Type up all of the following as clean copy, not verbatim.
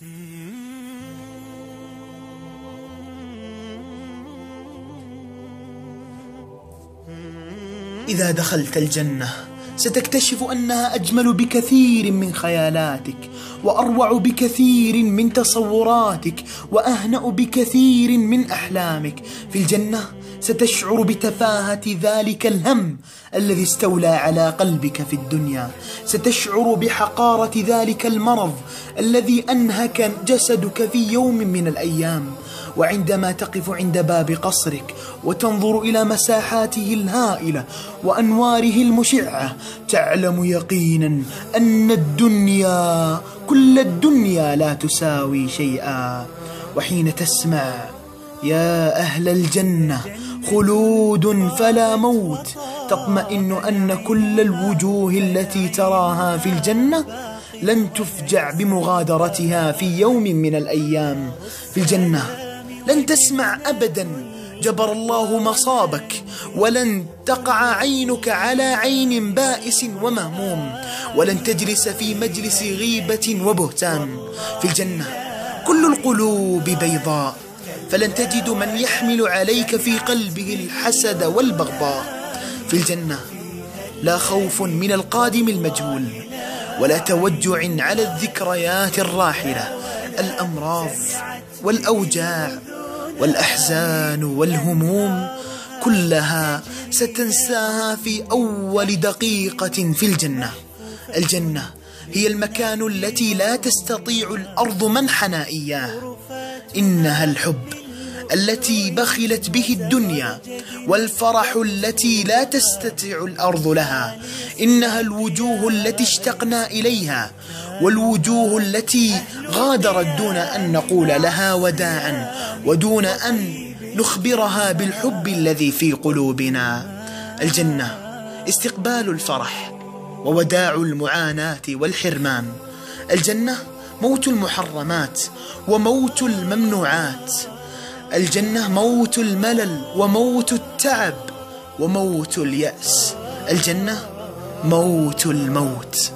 إذا دخلت الجنة ستكتشف أنها أجمل بكثير من خيالاتك، وأروع بكثير من تصوراتك، وأهنأ بكثير من أحلامك. في الجنة ستشعر بتفاهة ذلك الهم الذي استولى على قلبك في الدنيا، ستشعر بحقارة ذلك المرض الذي أنهك جسدك في يوم من الأيام. وعندما تقف عند باب قصرك وتنظر إلى مساحاته الهائلة وأنواره المشعة، تعلم يقينا أن الدنيا كل الدنيا لا تساوي شيئا. وحين تسمع يا أهل الجنة خلود فلا موت، تطمئن أن كل الوجوه التي تراها في الجنة لن تفجع بمغادرتها في يوم من الأيام. في الجنة لن تسمع أبدا جبر الله مصابك، ولن تقع عينك على عين بائس ومهموم، ولن تجلس في مجلس غيبة وبهتان. في الجنة كل القلوب بيضاء، فلن تجد من يحمل عليك في قلبه الحسد والبغضاء. في الجنة لا خوف من القادم المجهول، ولا توجع على الذكريات الراحلة. الأمراض والأوجاع والأحزان والهموم كلها ستنساها في أول دقيقة في الجنة. الجنة هي المكان التي لا تستطيع الأرض منحنا إياه. إنها الحب التي بخلت به الدنيا، والفرح التي لا تستطيع الأرض لها. إنها الوجوه التي اشتقنا إليها، والوجوه التي غادرت دون أن نقول لها وداعا، ودون أن نخبرها بالحب الذي في قلوبنا. الجنة استقبال الفرح ووداع المعاناة والحرمان. الجنة موت المحرمات وموت الممنوعات. الجنة موت الملل وموت التعب وموت اليأس. الجنة موت الموت.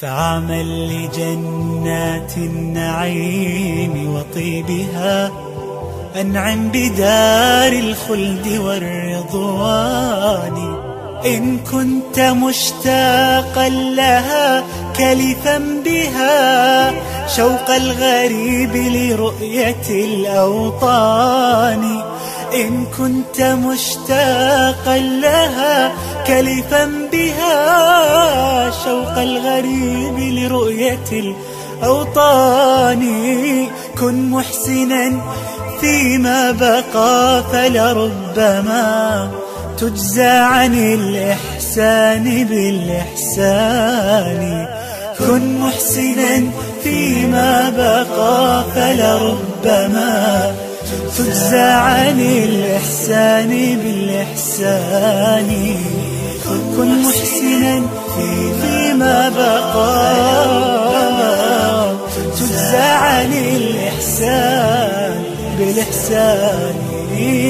فعمل لجنات النعيم وطيبها، أنعم بدار الخلد والرضوان. إن كنت مشتاقا لها كلفا بها شوق الغريب لرؤية الأوطان. إن كنت مشتاقا لها كلفا بها شوق الغريب لرؤية الأوطان. كن محسنا فيما بقى فلربما تجزى عن الإحسان بالإحسان. كن محسنا فيما بقى فلربما تجزى عن الإحسان بالإحسان. كن محسنا فيما بقى تجزى عن الإحسان بالإحسان.